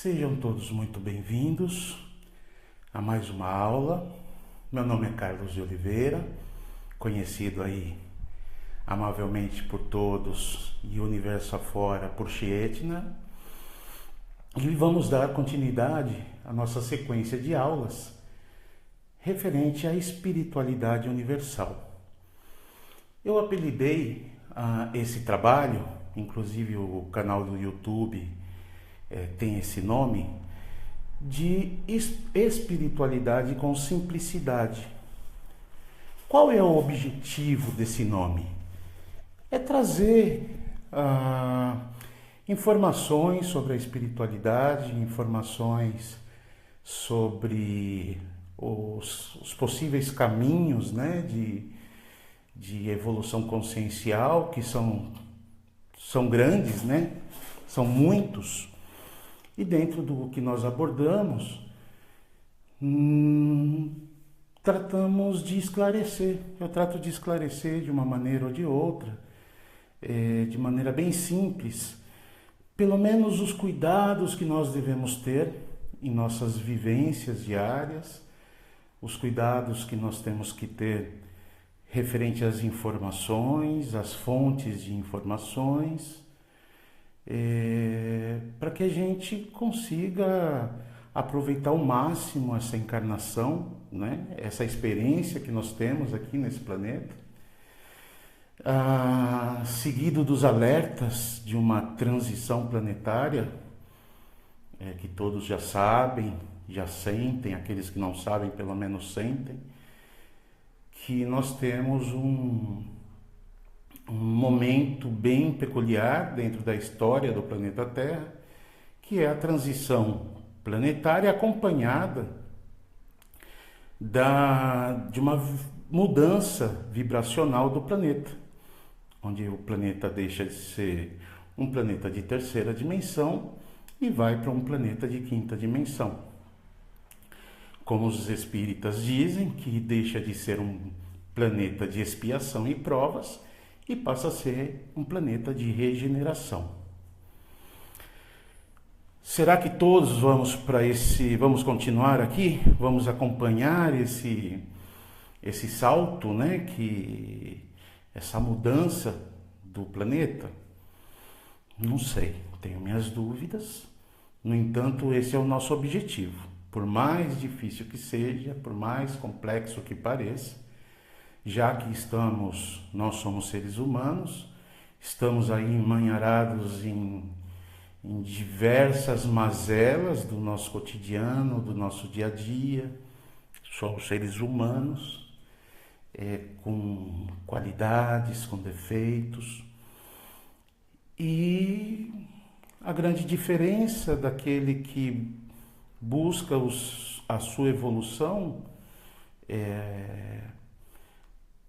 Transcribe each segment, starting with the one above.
Sejam todos muito bem-vindos a mais uma aula. Meu nome é Carlos de Oliveira, conhecido aí amavelmente por todos e universo afora por Chietna. E vamos dar continuidade à nossa sequência de aulas referente à espiritualidade universal. Eu apelidei esse trabalho, inclusive o canal do YouTube tem esse nome, de espiritualidade com simplicidade. Qual é o objetivo desse nome? É trazer informações sobre a espiritualidade, informações sobre os possíveis caminhos, né, de evolução consciencial, que são grandes, né? São muitos. E dentro do que nós abordamos, tratamos de esclarecer. Eu trato de esclarecer de uma maneira ou de outra, de maneira bem simples, pelo menos os cuidados que nós devemos ter em nossas vivências diárias, os cuidados que nós temos que ter referente às informações, às fontes de informações, para que a gente consiga aproveitar ao máximo essa encarnação, né? Essa experiência que nós temos aqui nesse planeta, seguido dos alertas de uma transição planetária, que todos já sabem, já sentem, aqueles que não sabem pelo menos sentem, que nós temos um momento bem peculiar dentro da história do planeta Terra, que é a transição planetária acompanhada de uma mudança vibracional do planeta, onde o planeta deixa de ser um planeta de terceira dimensão e vai para um planeta de quinta dimensão. Como os espíritas dizem, que deixa de ser um planeta de expiação e provas e passa a ser um planeta de regeneração. Será que todos vamos continuar aqui? Vamos acompanhar esse salto, né? Essa mudança do planeta? Não sei, tenho minhas dúvidas. No entanto, esse é o nosso objetivo. Por mais difícil que seja, por mais complexo que pareça, já que nós somos seres humanos, estamos aí emmanharados em diversas mazelas do nosso cotidiano, do nosso dia a dia. Somos seres humanos, com qualidades, com defeitos. E a grande diferença daquele que busca a sua evolução,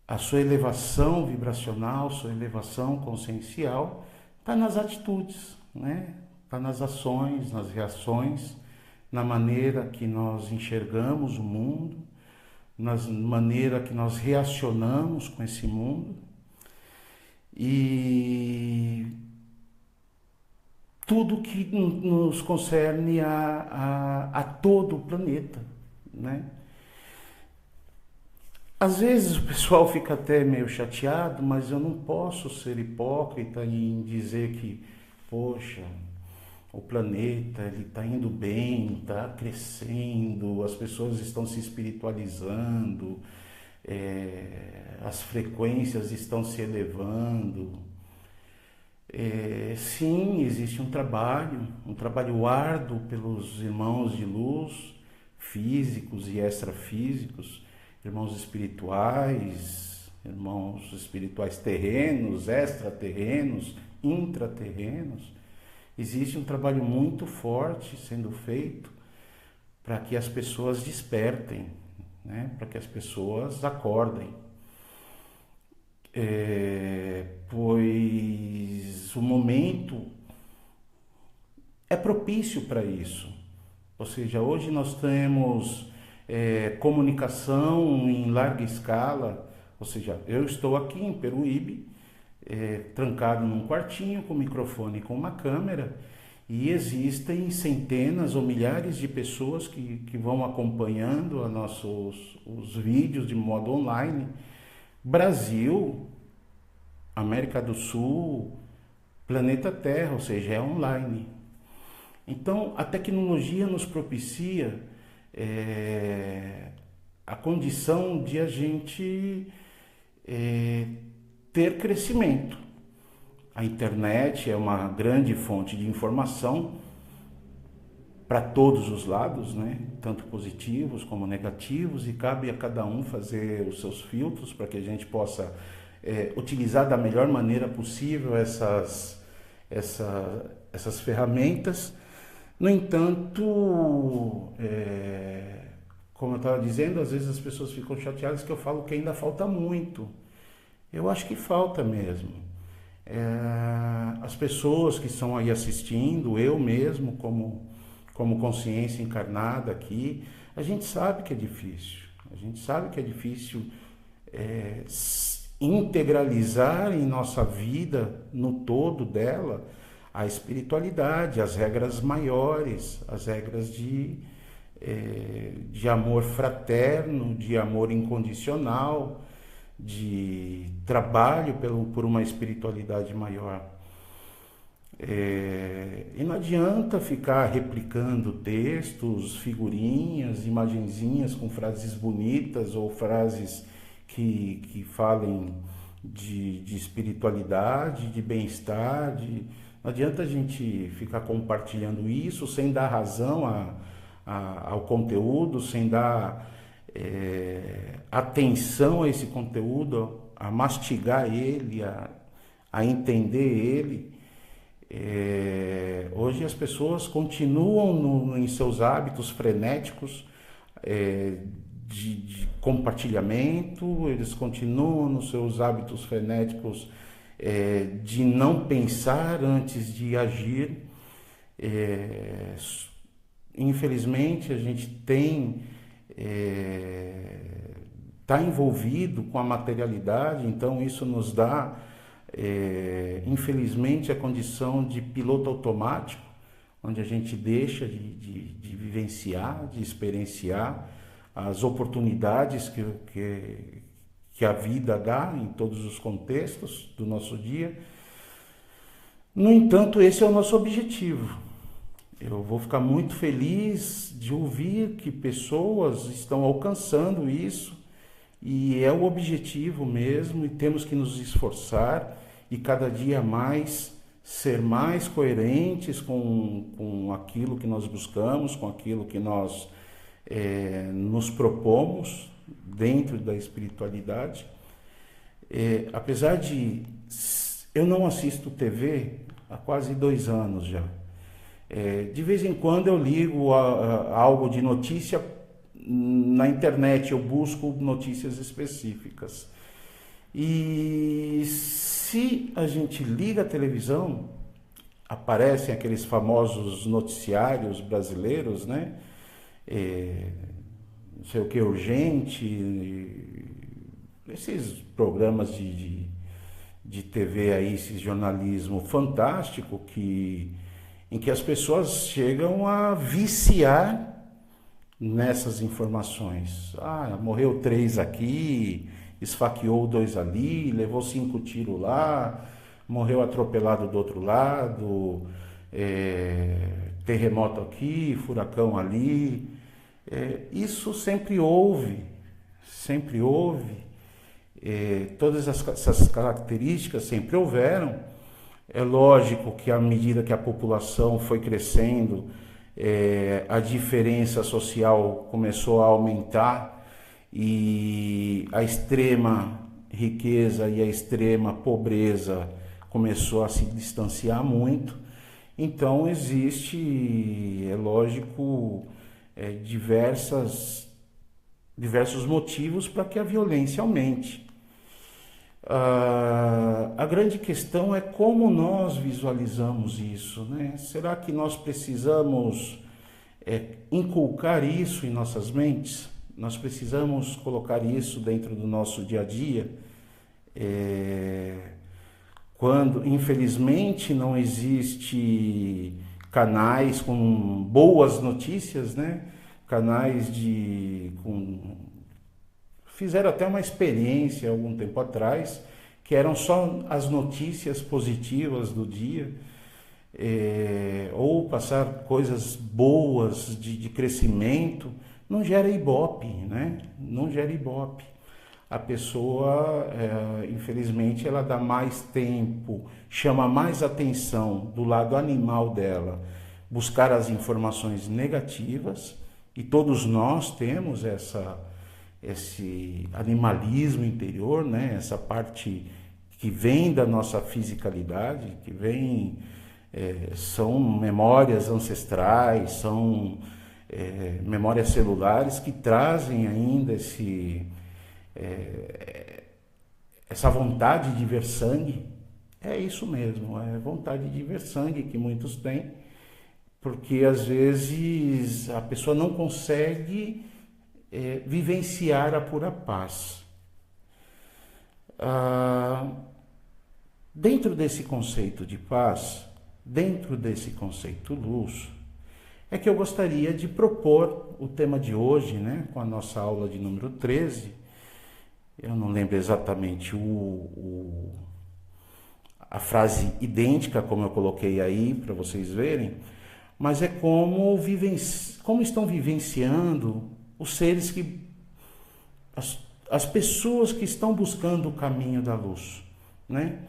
a sua elevação vibracional, sua elevação consciencial, está nas atitudes, né? Está nas ações, nas reações, na maneira que nós enxergamos o mundo, na maneira que nós reacionamos com esse mundo. E tudo que nos concerne a todo o planeta, né? Às vezes o pessoal fica até meio chateado, mas eu não posso ser hipócrita em dizer que, poxa, o planeta está indo bem, está crescendo, as pessoas estão se espiritualizando, as frequências estão se elevando. Sim, existe um trabalho árduo pelos irmãos de luz, físicos e extrafísicos, irmãos espirituais terrenos, extraterrenos, intraterrenos. Existe um trabalho muito forte sendo feito para que as pessoas despertem, né? Para que as pessoas acordem. Pois o momento é propício para isso. Ou seja, hoje nós temos comunicação em larga escala. Ou seja, eu estou aqui em Peruíbe, trancado num quartinho com microfone e com uma câmera, E existem centenas ou milhares de pessoas que vão acompanhando os vídeos de modo online. Brasil, América do Sul, planeta Terra, ou seja, é online. Então, a tecnologia nos propicia a condição de a gente ter crescimento. A internet é uma grande fonte de informação para todos os lados, né? Tanto positivos como negativos, e cabe a cada um fazer os seus filtros para que a gente possa utilizar da melhor maneira possível essas ferramentas. No entanto, como eu estava dizendo, às vezes as pessoas ficam chateadas que eu falo que ainda falta muito. Eu acho que falta mesmo. As pessoas que estão aí assistindo, eu mesmo como consciência encarnada aqui, a gente sabe que é difícil. A gente sabe que é difícil integralizar em nossa vida, no todo dela, a espiritualidade, as regras maiores, as regras de amor fraterno, de amor incondicional, de trabalho por uma espiritualidade maior. E não adianta ficar replicando textos, figurinhas, imagenzinhas com frases bonitas ou frases que falem de espiritualidade, de bem-estar. Não adianta a gente ficar compartilhando isso sem dar razão ao conteúdo, sem dar atenção a esse conteúdo, a mastigar ele, a entender ele. Hoje as pessoas continuam em seus hábitos frenéticos de compartilhamento, eles continuam nos seus hábitos frenéticos de não pensar antes de agir. Infelizmente a gente está envolvido com a materialidade, então isso nos dá, infelizmente, a condição de piloto automático, onde a gente deixa de vivenciar, de experienciar as oportunidades que a vida dá em todos os contextos do nosso dia. No entanto, esse é o nosso objetivo. Eu vou ficar muito feliz de ouvir que pessoas estão alcançando isso, e é o objetivo mesmo, e temos que nos esforçar e cada dia mais ser mais coerentes com aquilo que nós buscamos, com aquilo que nós nos propomos dentro da espiritualidade. Apesar de... eu não assisto TV há quase 2 anos já. De vez em quando eu ligo algo de notícia na internet, eu busco notícias específicas. E se a gente liga a televisão, aparecem aqueles famosos noticiários brasileiros, né? Não sei o que, urgente, esses programas de TV aí, esse jornalismo fantástico em que as pessoas chegam a viciar nessas informações. Morreu 3 aqui, esfaqueou 2 ali, levou 5 tiros lá, morreu atropelado do outro lado, terremoto aqui, furacão ali. Isso sempre houve. Todas essas características sempre houveram. É lógico que à medida que a população foi crescendo, a diferença social começou a aumentar e a extrema riqueza e a extrema pobreza começou a se distanciar muito. Então existe, é lógico, diversos motivos para que a violência aumente. A grande questão é como nós visualizamos isso, né? Será que nós precisamos inculcar isso em nossas mentes? Nós precisamos colocar isso dentro do nosso dia a dia? Quando, infelizmente, não existe canais com boas notícias, né? Canais fizeram até uma experiência algum tempo atrás, que eram só as notícias positivas do dia, ou passar coisas boas de crescimento. Não gera ibope, né? Não gera ibope. A pessoa, infelizmente, ela dá mais tempo, chama mais atenção do lado animal dela, buscar as informações negativas, e todos nós temos esse animalismo interior, né? Essa parte que vem da nossa fisicalidade, que vem, são memórias ancestrais, são memórias celulares que trazem ainda essa vontade de ver sangue. É isso mesmo, é vontade de ver sangue que muitos têm, porque às vezes a pessoa não consegue vivenciar a pura paz. Dentro desse conceito de paz, dentro desse conceito luz, é que eu gostaria de propor o tema de hoje, né, com a nossa aula de número 13. Eu não lembro exatamente a frase idêntica como eu coloquei aí para vocês verem, mas é como estão vivenciando os seres as pessoas que estão buscando o caminho da luz, né?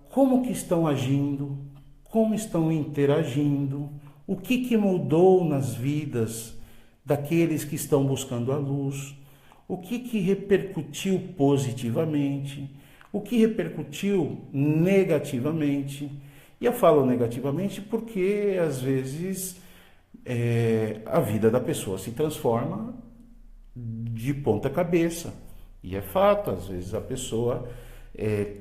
Como que estão agindo, como estão interagindo, o que mudou nas vidas daqueles que estão buscando a luz, o que repercutiu positivamente, o que repercutiu negativamente. E eu falo negativamente porque, às vezes, a vida da pessoa se transforma de ponta cabeça. E é fato, às vezes a pessoa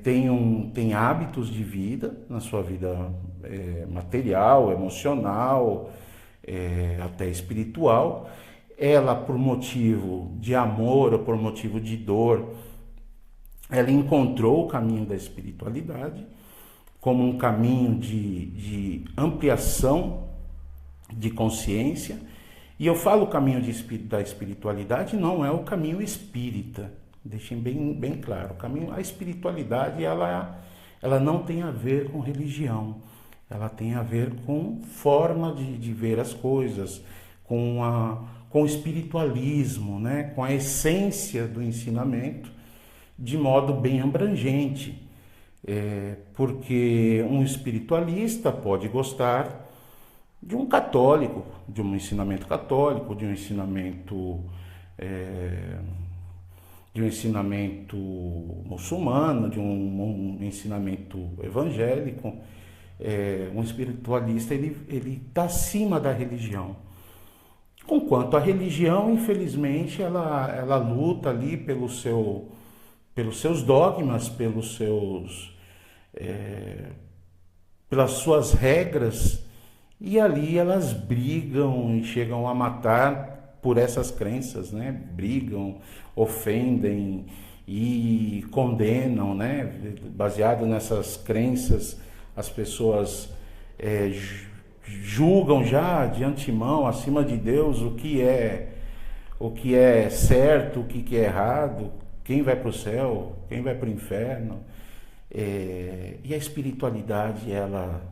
tem hábitos de vida, na sua vida material, emocional, até espiritual. Ela, por motivo de amor ou por motivo de dor, ela encontrou o caminho da espiritualidade como um caminho de ampliação de consciência. E eu falo o caminho da espiritualidade, não é o caminho espírita. Deixem bem claro, a espiritualidade ela não tem a ver com religião, ela tem a ver com forma de ver as coisas, com o espiritualismo, né? Com a essência do ensinamento, de modo bem abrangente, porque um espiritualista pode gostar de um católico, de um ensinamento católico, de um ensinamento muçulmano, de um ensinamento evangélico. Um espiritualista ele está acima da religião. Conquanto a religião, infelizmente, ela luta ali pelos seus dogmas, pelas suas regras, e ali elas brigam e chegam a matar por essas crenças, né? Brigam, ofendem e condenam, né? Baseado nessas crenças, as pessoas julgam já de antemão, acima de Deus, o que é certo, o que é errado, quem vai para o céu, quem vai para o inferno. E a espiritualidade, ela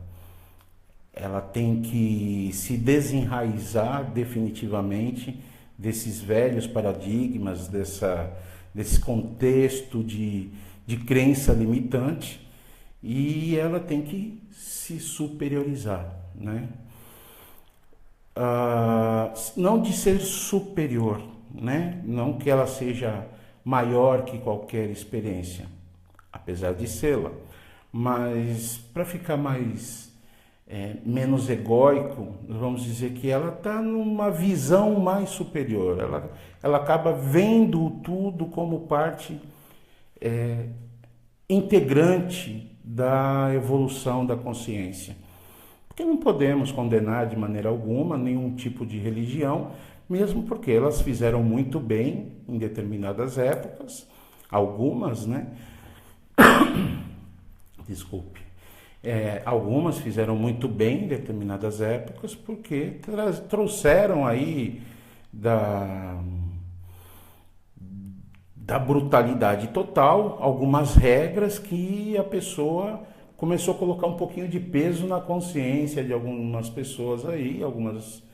tem que se desenraizar definitivamente desses velhos paradigmas, desse contexto de crença limitante, e ela tem que se superiorizar, né? Não de ser superior, né? Não que ela seja maior que qualquer experiência, apesar de sê-la, mas para ficar menos egóico, vamos dizer que ela está numa visão mais superior, ela acaba vendo tudo como parte integrante da evolução da consciência. Porque não podemos condenar de maneira alguma nenhum tipo de religião, mesmo porque elas fizeram muito bem em determinadas épocas, algumas, né? Desculpe. Algumas fizeram muito bem em determinadas épocas, porque trouxeram aí da brutalidade total algumas regras que a pessoa começou a colocar um pouquinho de peso na consciência de algumas pessoas aí, alguns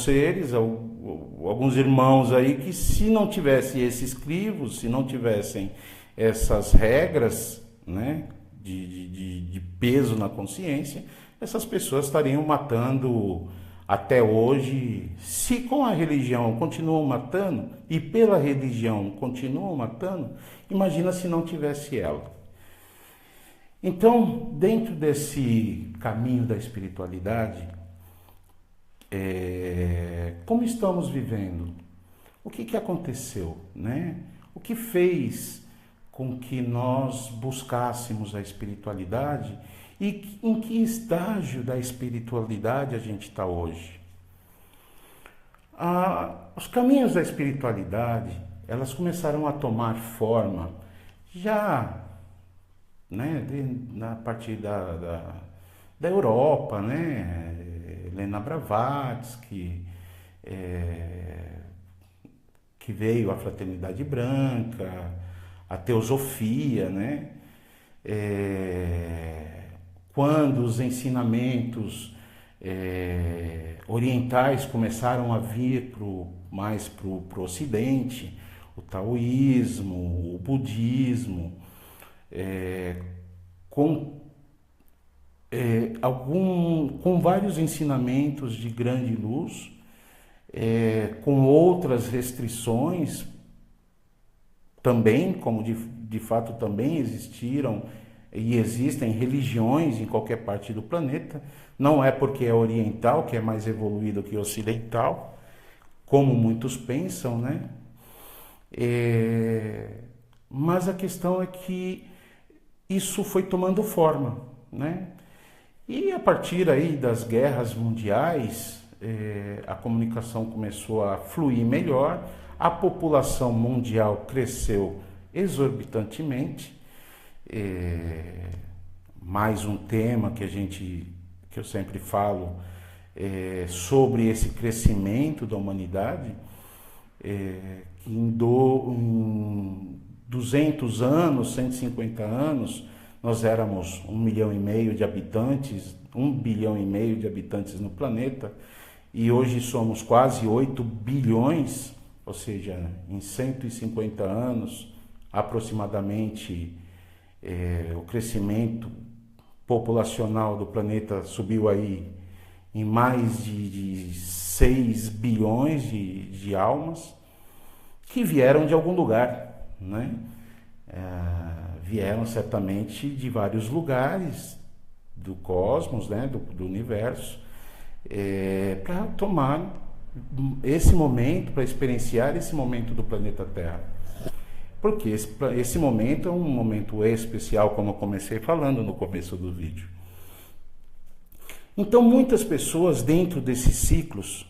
seres, alguns irmãos aí, que se não tivesse esses crivos, se não tivessem essas regras, né, de peso na consciência, essas pessoas estariam matando até hoje. Se com a religião continuam matando e pela religião continuam matando, imagina se não tivesse ela. Então, dentro desse caminho da espiritualidade, como estamos vivendo? O que aconteceu, né? O que fez com que nós buscássemos a espiritualidade e em que estágio da espiritualidade a gente está hoje? Os caminhos da espiritualidade, elas começaram a tomar forma já, né, a partir da Europa, né? Helena Blavatsky, que veio a Fraternidade Branca, a Teosofia, né? Quando os ensinamentos orientais começaram a vir mais para o Ocidente, o taoísmo, o budismo, com vários ensinamentos de grande luz, com outras restrições também, como de fato também existiram e existem religiões em qualquer parte do planeta. Não é porque é oriental que é mais evoluído que ocidental, como muitos pensam, né? Mas a questão é que isso foi tomando forma, né? E a partir aí das guerras mundiais, a comunicação começou a fluir melhor, a população mundial cresceu exorbitantemente. Mais um tema que eu sempre falo sobre esse crescimento da humanidade, que em 200 anos, 150 anos, nós éramos 1,5 milhão de habitantes, 1,5 bilhão de habitantes no planeta, e hoje somos quase 8 bilhões, ou seja, em 150 anos, aproximadamente, o crescimento populacional do planeta subiu aí em mais de 6 bilhões de almas, que vieram de algum lugar, né? Vieram certamente de vários lugares do cosmos, né, do universo, para tomar esse momento, para experienciar esse momento do planeta Terra. Porque esse momento é um momento especial, como eu comecei falando no começo do vídeo. Então, muitas pessoas dentro desses ciclos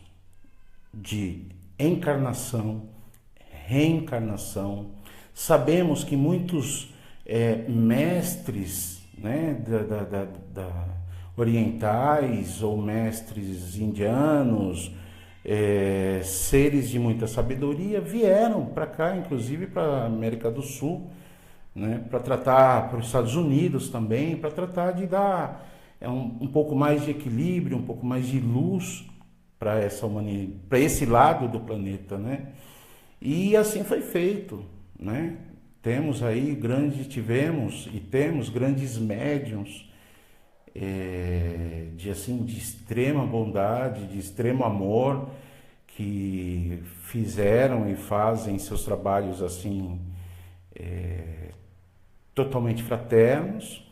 de encarnação, reencarnação, sabemos que muitos mestres, né, orientais ou mestres indianos, seres de muita sabedoria, vieram para cá, inclusive para a América do Sul, né, para tratar, para os Estados Unidos também, para tratar de dar um pouco mais de equilíbrio, um pouco mais de luz para essa humanidade, para esse lado do planeta, né? E assim foi feito, né? Tivemos e temos grandes médiuns de extrema bondade, de extremo amor, que fizeram e fazem seus trabalhos assim totalmente fraternos.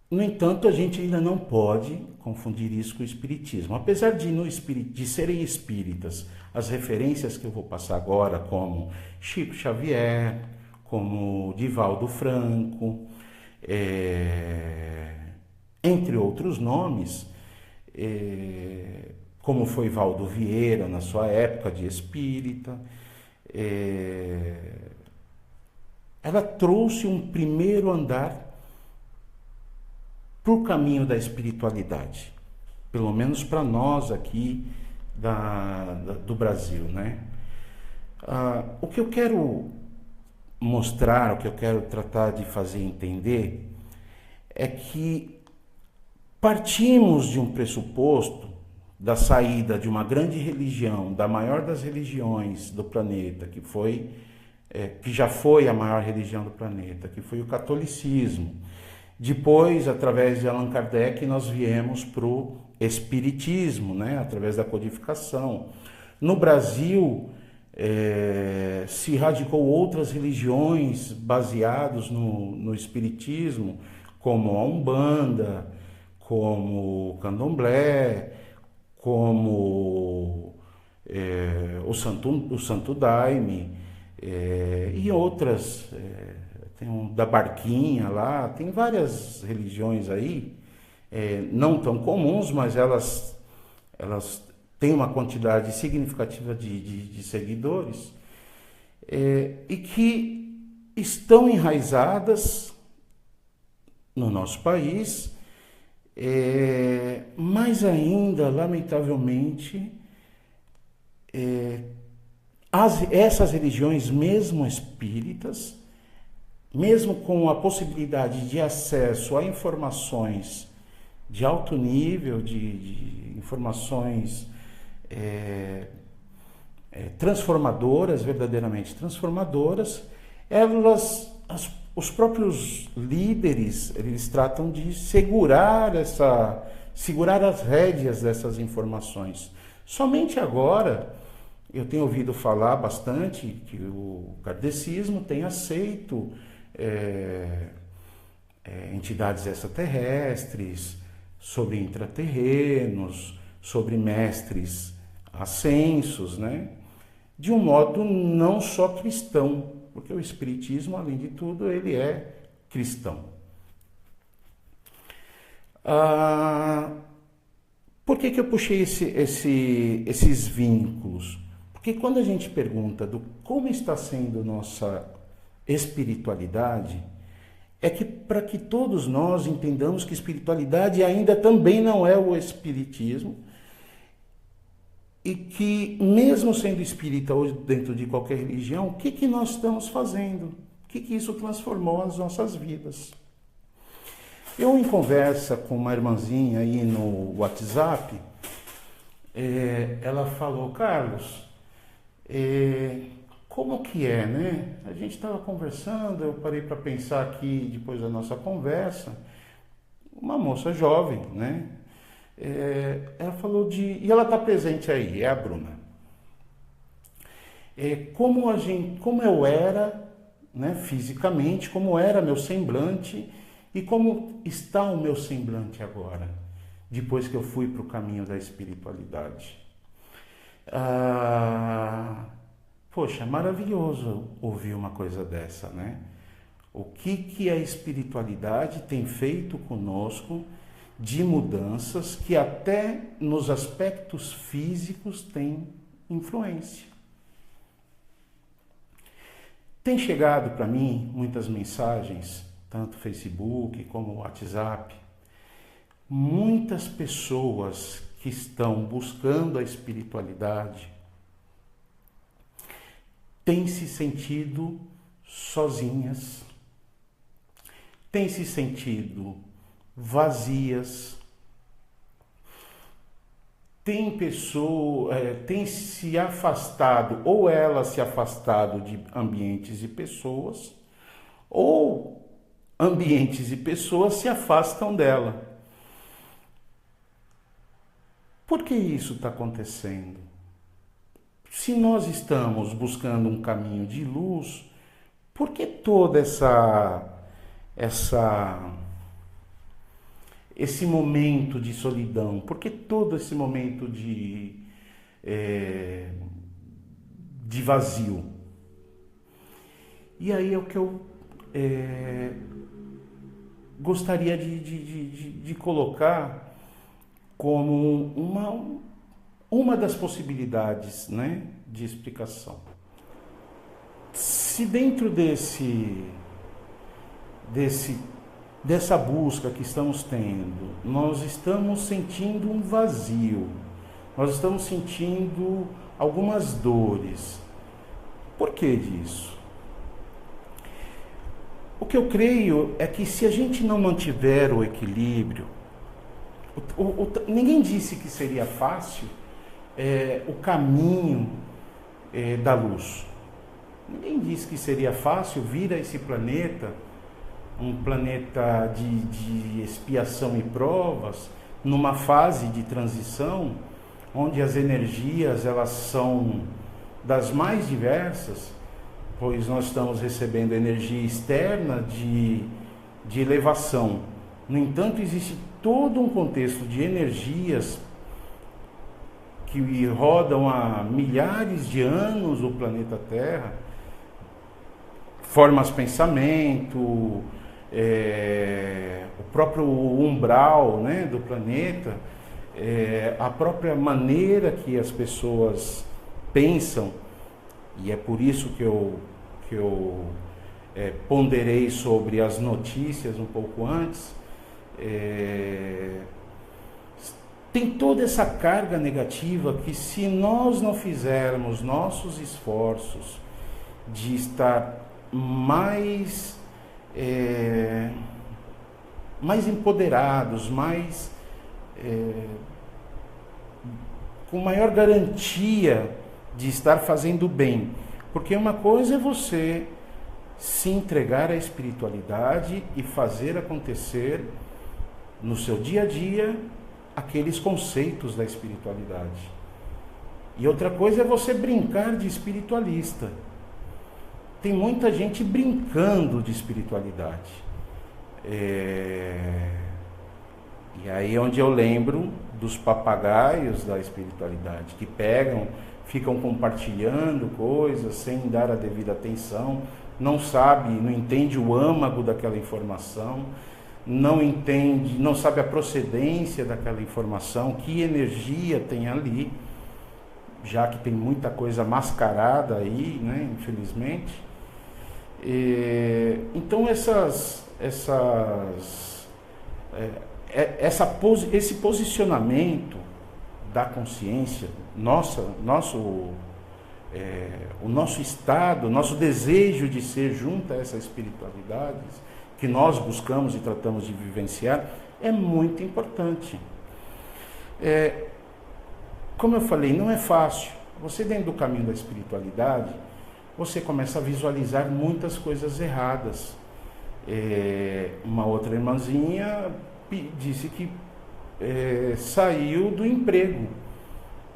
No entanto, a gente ainda não pode confundir isso com o espiritismo. Apesar de serem espíritas, as referências que eu vou passar agora, como Chico Xavier, como Divaldo Franco, entre outros nomes, como foi Valdo Vieira na sua época de espírita, ela trouxe um primeiro andar para o caminho da espiritualidade, pelo menos para nós aqui do Brasil, né? O que eu quero mostrar, o que eu quero tratar de fazer entender é que partimos de um pressuposto da saída de uma grande religião, da maior das religiões do planeta, que já foi a maior religião do planeta, que foi o catolicismo. Depois, através de Allan Kardec, nós viemos para o espiritismo, né? Através da codificação. No Brasil, se radicou outras religiões baseadas no espiritismo, como a Umbanda, como o Candomblé, como o Santo Daime, e outras, tem da Barquinha lá, tem várias religiões aí, não tão comuns, mas elas têm uma quantidade significativa de seguidores, e que estão enraizadas no nosso país, mas ainda, lamentavelmente, essas religiões, mesmo espíritas, mesmo com a possibilidade de acesso a informações de alto nível, de informações transformadoras, verdadeiramente transformadoras, os próprios líderes, eles tratam de segurar as rédeas dessas informações. Somente agora, eu tenho ouvido falar bastante que o kardecismo tem aceito entidades extraterrestres, sobre intraterrenos, sobre mestres ascensos, né? De um modo não só cristão, porque o espiritismo, além de tudo, ele é cristão. Por que eu puxei esses vínculos? Porque quando a gente pergunta como está sendo nossa espiritualidade, é que para que todos nós entendamos que espiritualidade ainda também não é o espiritismo, e que, mesmo sendo espírita ou dentro de qualquer religião, o que nós estamos fazendo? O que isso transformou as nossas vidas? Eu, em conversa com uma irmãzinha aí no WhatsApp, ela falou: Carlos, como que é, né? A gente estava conversando, eu parei para pensar aqui, depois da nossa conversa, uma moça jovem, né? Ela falou e ela está presente aí, é a Bruna. Como eu era, né, fisicamente, como era meu semblante e como está o meu semblante agora, depois que eu fui para o caminho da espiritualidade. Poxa, maravilhoso ouvir uma coisa dessa, né? O que a espiritualidade tem feito conosco de mudanças que até nos aspectos físicos tem influência. Tem chegado para mim muitas mensagens, tanto Facebook como WhatsApp, muitas pessoas que estão buscando a espiritualidade têm se sentido sozinhas, têm se sentido vazias, tem se afastado, ou ela se afastado de ambientes e pessoas, ou ambientes e pessoas se afastam dela. Por que isso está acontecendo? Se nós estamos buscando um caminho de luz, por que toda esse momento de solidão? Por que todo esse momento de vazio? E aí é o que eu gostaria de colocar como uma das possibilidades, né, de explicação. Se dentro desse dessa busca que estamos tendo, nós estamos sentindo um vazio, nós estamos sentindo algumas dores. Por que disso? O que eu creio é que se a gente não mantiver o equilíbrio, ninguém disse que seria fácil o caminho da luz. Ninguém disse que seria fácil vir a esse planeta, um planeta de expiação e provas, numa fase de transição, onde as energias elas são das mais diversas, pois nós estamos recebendo energia externa de elevação. No entanto, existe todo um contexto de energias que rodam há milhares de anos o planeta Terra, formas de pensamento, o próprio umbral, né, do planeta, a própria maneira que as pessoas pensam, e é por isso que eu ponderei sobre as notícias um pouco antes. Tem toda essa carga negativa que, se nós não fizermos nossos esforços de estar mais empoderados, com maior garantia de estar fazendo bem. Porque uma coisa é você se entregar à espiritualidade e fazer acontecer no seu dia a dia aqueles conceitos da espiritualidade. E outra coisa é você brincar de espiritualista. Tem muita gente brincando de espiritualidade. E aí é onde eu lembro dos papagaios da espiritualidade, que ficam compartilhando coisas sem dar a devida atenção, não entende o âmago daquela informação, não sabe a procedência daquela informação, que energia tem ali, já que tem muita coisa mascarada aí, né, infelizmente. Então esse posicionamento da consciência, o nosso estado, o nosso desejo de ser junto a essas espiritualidades que nós buscamos e tratamos de vivenciar, é muito importante. Como eu falei, não é fácil. Você, dentro do caminho da espiritualidade, você começa a visualizar muitas coisas erradas. Uma outra irmãzinha disse que saiu do emprego,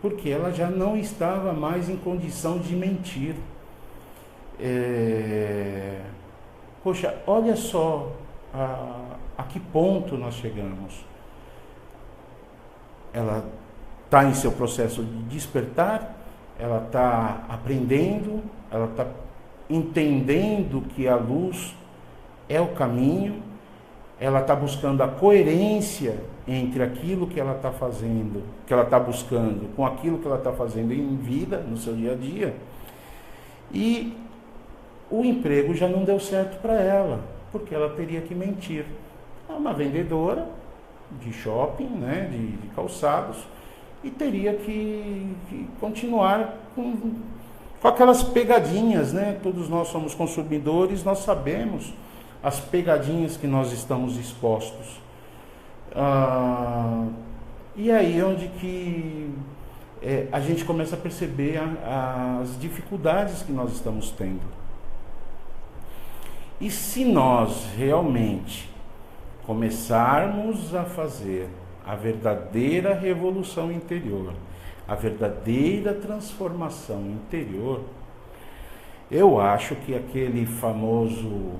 porque ela já não estava mais em condição de mentir. Poxa, olha só a que ponto nós chegamos. Ela está em seu processo de despertar, ela está aprendendo, ela está entendendo que a luz é o caminho, ela está buscando a coerência entre aquilo que ela está fazendo, que ela está buscando, com aquilo que ela está fazendo em vida, no seu dia a dia. E o emprego já não deu certo para ela, porque ela teria que mentir. É uma vendedora de shopping, né, de calçados, e teria que continuar com aquelas pegadinhas, né? Todos nós somos consumidores, nós sabemos as pegadinhas que nós estamos expostos. E aí é onde que a gente começa a perceber as dificuldades que nós estamos tendo. E se nós realmente começarmos a fazer a verdadeira revolução interior, a verdadeira transformação interior, eu acho que aquele famoso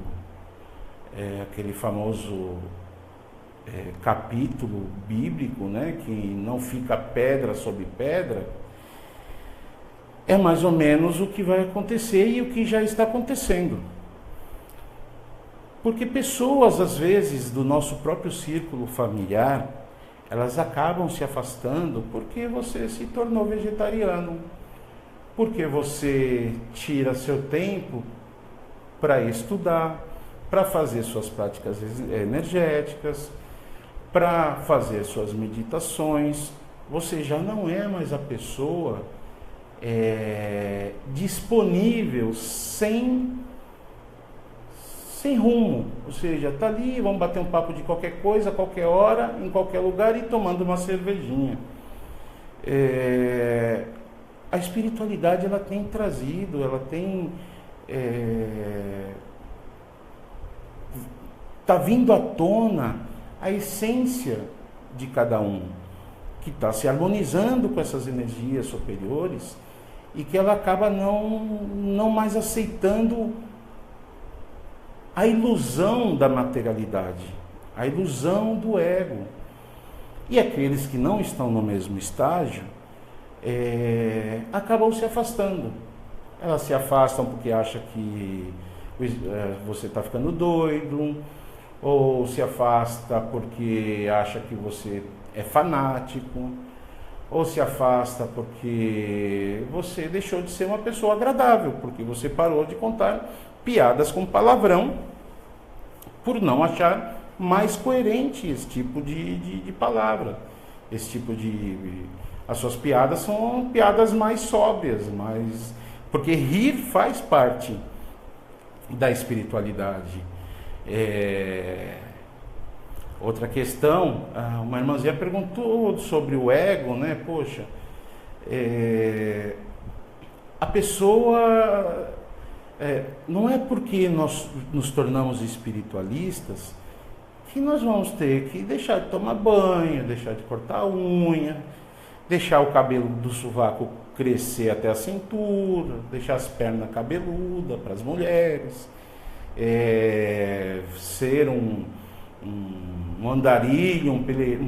capítulo bíblico, né, que não fica pedra sobre pedra, é mais ou menos o que vai acontecer e o que já está acontecendo. Porque pessoas, às vezes, do nosso próprio círculo familiar, elas acabam se afastando porque você se tornou vegetariano, porque você tira seu tempo para estudar, para fazer suas práticas energéticas, para fazer suas meditações. Você já não é mais a pessoa disponível sem rumo, ou seja, está ali, vamos bater um papo de qualquer coisa, a qualquer hora, em qualquer lugar e tomando uma cervejinha. A espiritualidade, ela tem trazido, ela tem está vindo à tona a essência de cada um, que está se harmonizando com essas energias superiores e que ela acaba não mais aceitando a ilusão da materialidade, a ilusão do ego. E aqueles que não estão no mesmo estágio acabam se afastando. Elas se afastam porque acham que você está ficando doido, ou se afasta porque acha que você é fanático, ou se afasta porque você deixou de ser uma pessoa agradável, porque você parou de contar piadas com palavrão, por não achar mais coerente esse tipo de palavra, esse tipo as suas piadas são piadas mais sóbrias, porque rir faz parte da espiritualidade. Outra questão, uma irmãzinha perguntou sobre o ego, né? Poxa, a pessoa, não é porque nós nos tornamos espiritualistas que nós vamos ter que deixar de tomar banho, deixar de cortar a unha, deixar o cabelo do sovaco crescer até a cintura, deixar as pernas cabeludas para as mulheres, ser um andarilho, um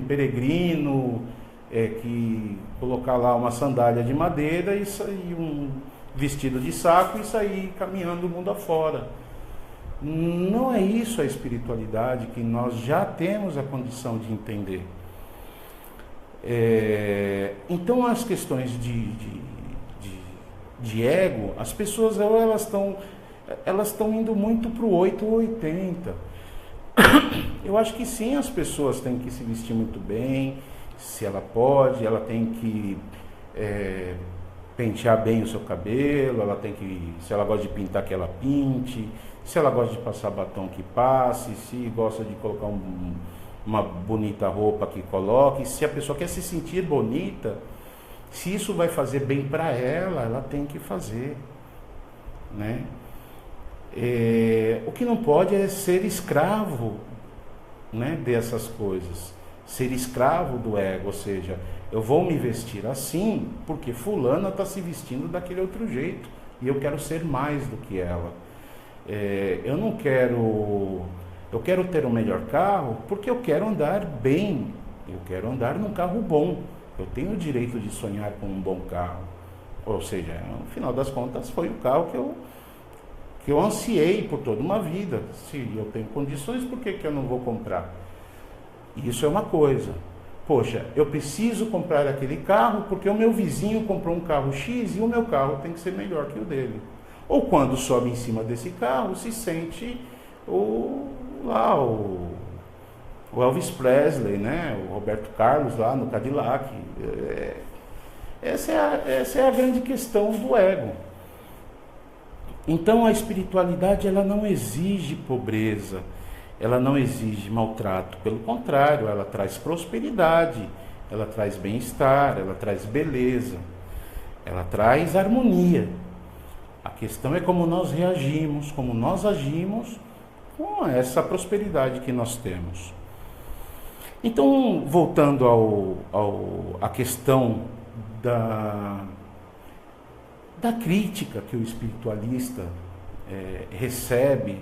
peregrino, que colocar lá uma sandália de madeira e sair um vestido de saco e sair caminhando o mundo afora. Não é isso a espiritualidade que nós já temos a condição de entender. Então as questões de ego, as pessoas elas estão indo muito para o 8 ou 80. Eu acho que sim, as pessoas têm que se vestir muito bem, se ela pode, ela tem que pentear bem o seu cabelo, ela tem que, se ela gosta de pintar, que ela pinte, se ela gosta de passar batom, que passe, se gosta de colocar uma bonita roupa, que coloque. Se a pessoa quer se sentir bonita, se isso vai fazer bem para ela tem que fazer, né? O que não pode é ser escravo, né, dessas coisas, ser escravo do ego, ou seja, eu vou me vestir assim porque fulana está se vestindo daquele outro jeito e eu quero ser mais do que ela. Eu quero ter o melhor carro porque eu quero andar bem, eu quero andar num carro bom, eu tenho o direito de sonhar com um bom carro, ou seja, no final das contas foi o carro que eu ansiei por toda uma vida. Se eu tenho condições, por que eu não vou comprar? Isso é uma coisa. Poxa, eu preciso comprar aquele carro porque o meu vizinho comprou um carro X e o meu carro tem que ser melhor que o dele. Ou quando sobe em cima desse carro, se sente o Elvis Presley, né? O Roberto Carlos lá no Cadillac. Essa é a grande questão do ego. Então a espiritualidade, ela não exige pobreza, ela não exige maltrato, pelo contrário, ela traz prosperidade, ela traz bem-estar, ela traz beleza, ela traz harmonia. A questão é como nós reagimos, como nós agimos com essa prosperidade que nós temos. Então, voltando à questão da crítica que o espiritualista recebe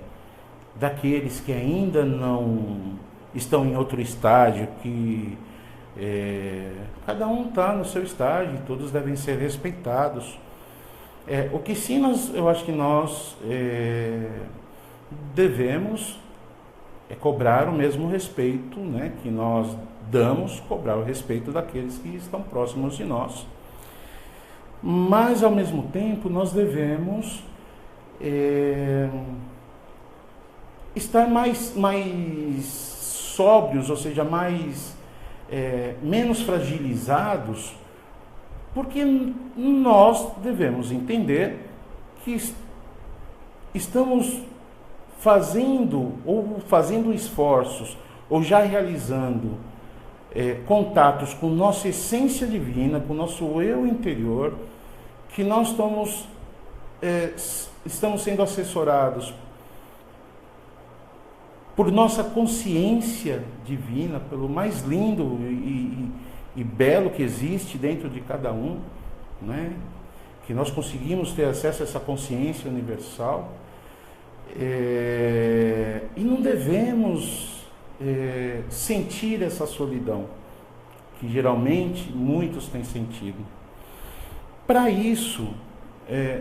daqueles que ainda não estão em outro estágio, que cada um está no seu estágio, todos devem ser respeitados. O que sim, eu acho que nós devemos cobrar o mesmo respeito, né, que nós damos, cobrar o respeito daqueles que estão próximos de nós. Mas, ao mesmo tempo, nós devemos estar mais sóbrios, ou seja, menos fragilizados, porque nós devemos entender que estamos fazendo esforços, ou já realizando contatos com nossa essência divina, com nosso eu interior, que nós estamos sendo assessorados por nossa consciência divina, pelo mais lindo e belo que existe dentro de cada um, né? Que nós conseguimos ter acesso a essa consciência universal, e não devemos sentir essa solidão, que geralmente muitos têm sentido. Para isso,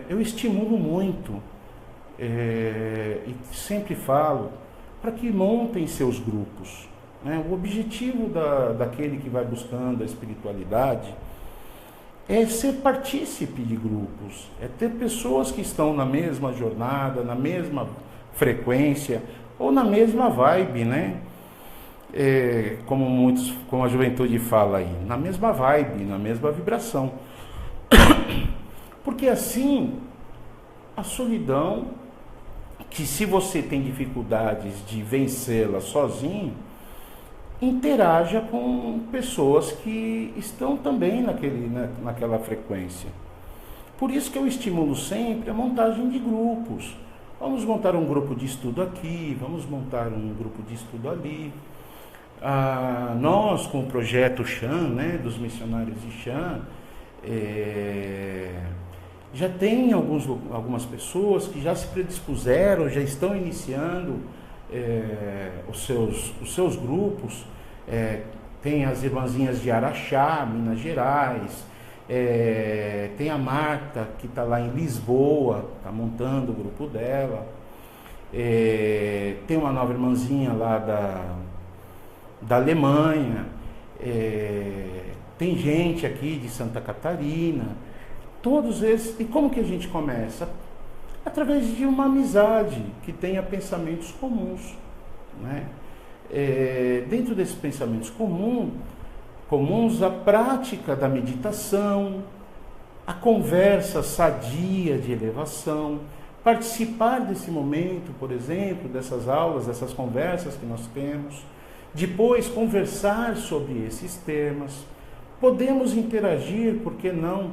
eu estimulo muito, e sempre falo, para que montem seus grupos, né? O objetivo daquele que vai buscando a espiritualidade é ser partícipe de grupos, é ter pessoas que estão na mesma jornada, na mesma frequência, ou na mesma vibe, né? Como a juventude fala aí, na mesma vibe, na mesma vibração. Porque assim, a solidão, que se você tem dificuldades de vencê-la sozinho, interaja com pessoas que estão também naquela frequência. Por isso que eu estimulo sempre a montagem de grupos. Vamos montar um grupo de estudo aqui, vamos montar um grupo de estudo ali. Nós, com o projeto Chan, né, dos missionários de Chan, já tem algumas pessoas que já se predispuseram, já estão iniciando os seus grupos. Tem as irmãzinhas de Araxá, Minas Gerais, tem a Marta, que está lá em Lisboa, está montando o grupo dela, tem uma nova irmãzinha lá da Alemanha, tem gente aqui de Santa Catarina. Todos esses. E como que a gente começa? Através de uma amizade que tenha pensamentos comuns, né? Dentro desses pensamentos comuns, a prática da meditação, a conversa sadia de elevação, participar desse momento, por exemplo, dessas aulas, dessas conversas que nós temos, depois conversar sobre esses temas. Podemos interagir, por que não?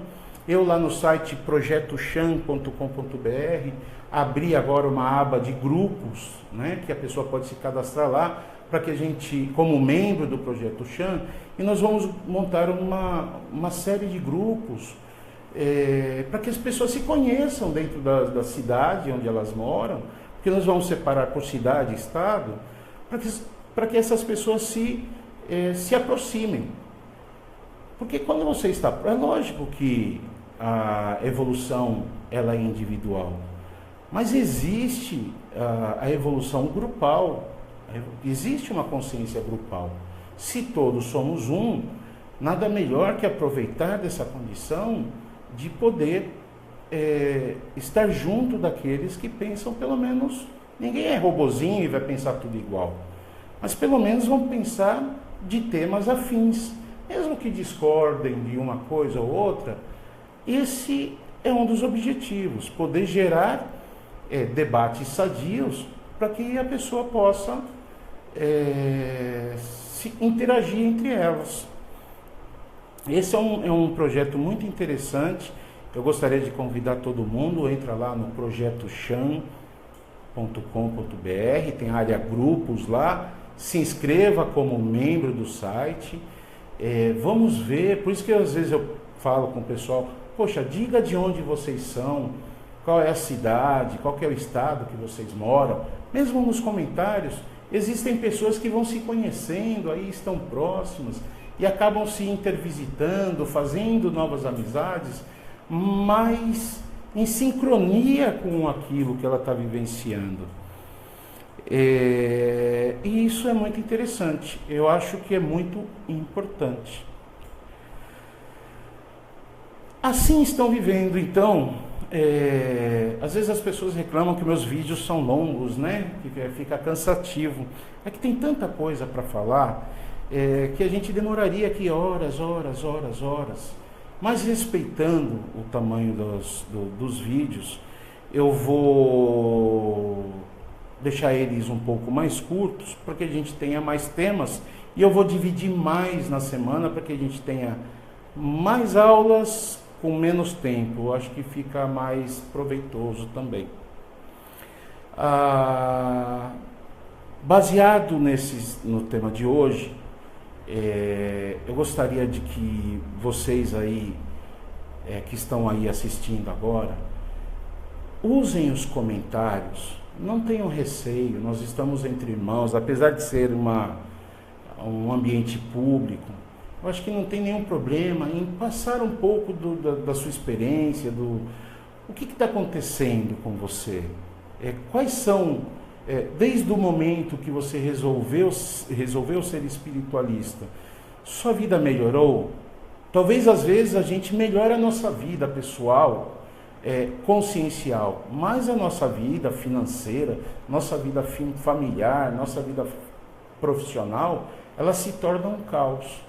Eu lá no site projetochan.com.br abri agora uma aba de grupos, né, que a pessoa pode se cadastrar lá, para que a gente, como membro do Projeto Chan, e nós vamos montar uma série de grupos para que as pessoas se conheçam dentro da cidade onde elas moram, porque nós vamos separar por cidade e estado, para que essas pessoas se aproximem. Porque quando você está... É lógico que a evolução ela é individual, mas existe a evolução grupal, existe uma consciência grupal. Se todos somos um, nada melhor que aproveitar dessa condição de poder estar junto daqueles que pensam, pelo menos, ninguém é robozinho e vai pensar tudo igual, mas pelo menos vão pensar de temas afins. Mesmo que discordem de uma coisa ou outra, esse é um dos objetivos, poder gerar debates sadios para que a pessoa possa se interagir entre elas. Esse é um projeto muito interessante. Eu gostaria de convidar todo mundo, entra lá no projetochan.com.br, tem a área grupos lá, se inscreva como membro do site. Vamos ver, por isso que às vezes eu falo com o pessoal, poxa, diga de onde vocês são, qual é a cidade, qual que é o estado que vocês moram. Mesmo nos comentários, existem pessoas que vão se conhecendo, aí estão próximas e acabam se intervisitando, fazendo novas amizades, mas em sincronia com aquilo que ela está vivenciando. E isso é muito interessante, eu acho que é muito importante. assim estão vivendo. Então, às vezes as pessoas reclamam que meus vídeos são longos, né? Que fica cansativo. É que tem tanta coisa para falar que a gente demoraria aqui horas. Mas respeitando o tamanho dos vídeos, eu vou deixar eles um pouco mais curtos para que a gente tenha mais temas, e eu vou dividir mais na semana para que a gente tenha mais aulas com menos tempo. Eu acho que fica mais proveitoso também. Baseado no tema de hoje, eu gostaria de que vocês aí, que estão aí assistindo agora, usem os comentários, não tenham receio, nós estamos entre irmãos, apesar de ser um ambiente público, eu acho que não tem nenhum problema em passar um pouco da sua experiência, o que está acontecendo com você, quais são, desde o momento que você resolveu ser espiritualista, sua vida melhorou? Talvez às vezes a gente melhore a nossa vida pessoal, consciencial, mas a nossa vida financeira, nossa vida familiar, nossa vida profissional, ela se torna um caos.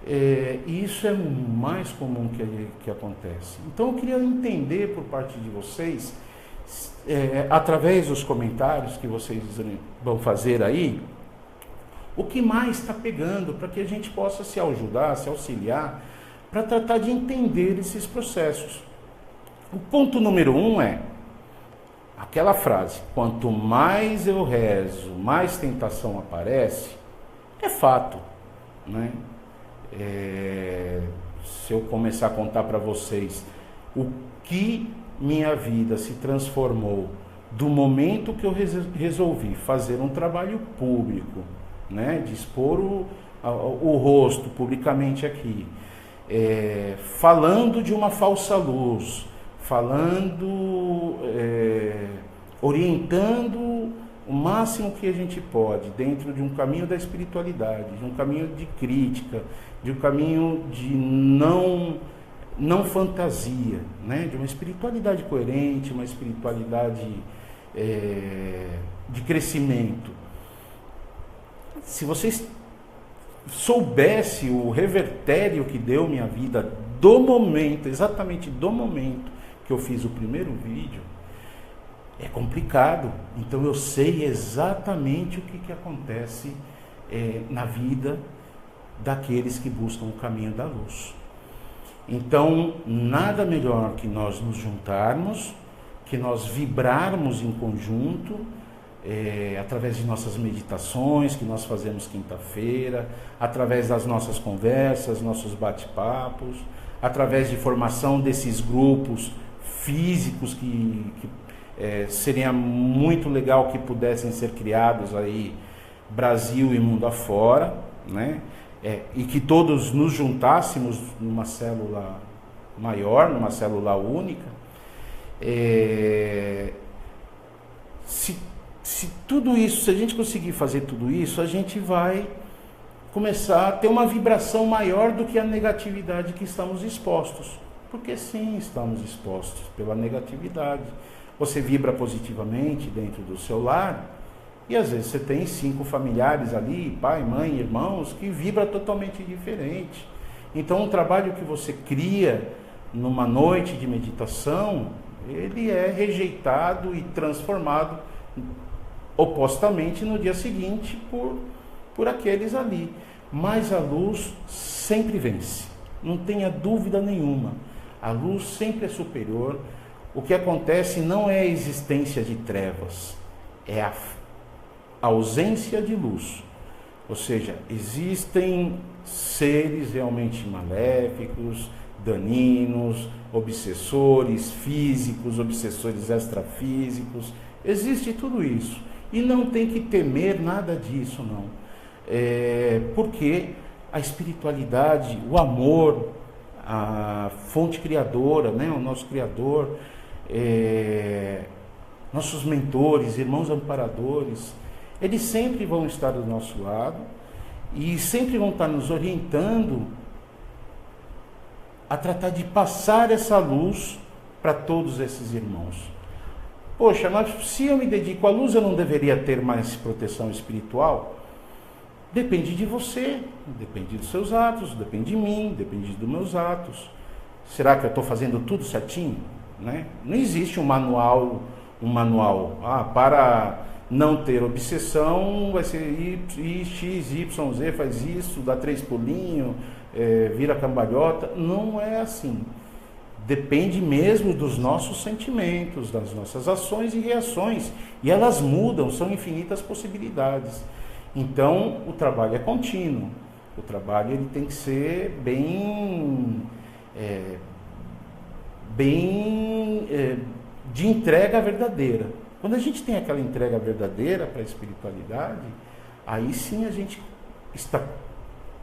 E isso é o mais comum que acontece. Então eu queria entender por parte de vocês, através dos comentários que vocês vão fazer aí, o que mais está pegando, para que a gente possa se ajudar, se auxiliar, para tratar de entender esses processos. O ponto número 1 é aquela frase: quanto mais eu rezo, mais tentação aparece. É fato, né? Se eu começar a contar para vocês o que minha vida se transformou do momento que eu resolvi fazer um trabalho público, né? De expor o rosto publicamente aqui, falando de uma falsa luz, orientando o máximo que a gente pode dentro de um caminho da espiritualidade, de um caminho de crítica, de um caminho de não fantasia, né? De uma espiritualidade coerente, uma espiritualidade de crescimento. Se vocês soubessem o revertério que deu minha vida do momento, exatamente do momento que eu fiz o primeiro vídeo, é complicado. Então eu sei exatamente o que acontece na vida daqueles que buscam o caminho da luz. Então, nada melhor que nós nos juntarmos, que nós vibrarmos em conjunto, através de nossas meditações que nós fazemos quinta-feira, através das nossas conversas, nossos bate-papos, através de formação desses grupos físicos que seria muito legal que pudessem ser criados aí Brasil e mundo afora, né? E que todos nos juntássemos numa célula maior, numa célula única. Se tudo isso, se a gente conseguir fazer tudo isso, a gente vai começar a ter uma vibração maior do que a negatividade que estamos expostos. Porque sim, estamos expostos pela negatividade. Você vibra positivamente dentro do seu lar, e às vezes você tem 5 familiares ali, pai, mãe, irmãos, que vibra totalmente diferente. Então o trabalho que você cria numa noite de meditação, ele é rejeitado e transformado opostamente no dia seguinte por aqueles ali. Mas a luz sempre vence, não tenha dúvida nenhuma. A luz sempre é superior. O que acontece não é a existência de trevas, é a ausência de luz. Ou seja, existem seres realmente maléficos, daninos, obsessores físicos, obsessores extrafísicos. Existe tudo isso. E não tem que temer nada disso, não. Porque a espiritualidade, o amor, a fonte criadora, né? O nosso Criador, nossos mentores, irmãos amparadores, eles sempre vão estar do nosso lado e sempre vão estar nos orientando a tratar de passar essa luz para todos esses irmãos. Poxa, mas se eu me dedico à luz, eu não deveria ter mais proteção espiritual? Depende de você, depende dos seus atos, depende de mim, depende dos meus atos. Será que eu estou fazendo tudo certinho? Né? Não existe um manual, para não ter obsessão, vai ser X, Y, Z, faz isso, dá 3 pulinhos, vira cambalhota. Não é assim. Depende mesmo dos nossos sentimentos, das nossas ações e reações. E elas mudam, são infinitas possibilidades. Então, o trabalho é contínuo. O trabalho ele tem que ser bem de entrega verdadeira. Quando a gente tem aquela entrega verdadeira para a espiritualidade, aí sim a gente está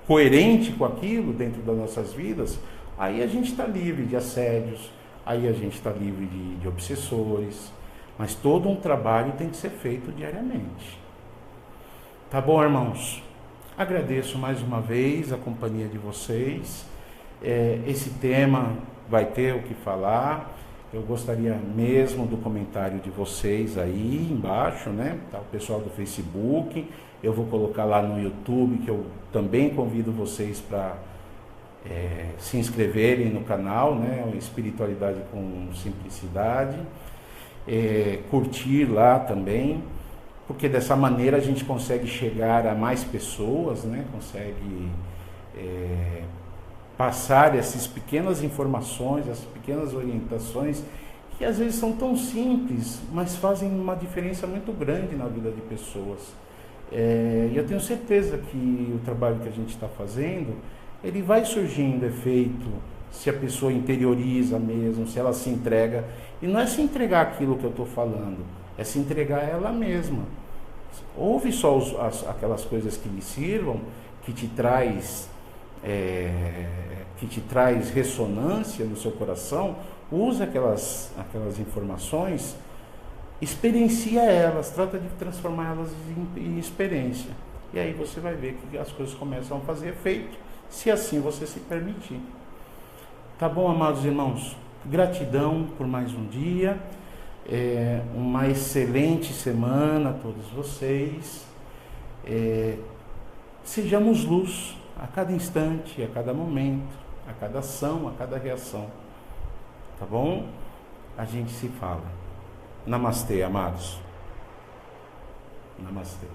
coerente com aquilo dentro das nossas vidas, aí a gente está livre de assédios, aí a gente está livre de obsessores, mas todo um trabalho tem que ser feito diariamente. Tá bom, irmãos? Agradeço mais uma vez a companhia de vocês. Esse tema vai ter o que falar. Eu gostaria mesmo do comentário de vocês aí embaixo, né? Tá, o pessoal do Facebook. Eu vou colocar lá no YouTube, que eu também convido vocês para se inscreverem no canal, né? Espiritualidade com Simplicidade. Curtir lá também, porque dessa maneira a gente consegue chegar a mais pessoas, né? Consegue passar essas pequenas informações, essas pequenas orientações, que às vezes são tão simples, mas fazem uma diferença muito grande na vida de pessoas. E eu tenho certeza que o trabalho que a gente está fazendo, ele vai surgindo efeito, se a pessoa interioriza mesmo, se ela se entrega. E não é se entregar aquilo que eu estou falando, é se entregar a ela mesma. Ouve só aquelas coisas que lhe sirvam, que te traz ressonância no seu coração. Usa aquelas informações, experiencia elas, trata de transformá-las em experiência. E aí você vai ver que as coisas começam a fazer efeito, se assim você se permitir. Tá bom, amados irmãos? Gratidão por mais um dia. Uma excelente semana a todos vocês. Sejamos luz a cada instante, a cada momento, a cada ação, a cada reação. Tá bom? A gente se fala. Namastê, amados. Namastê.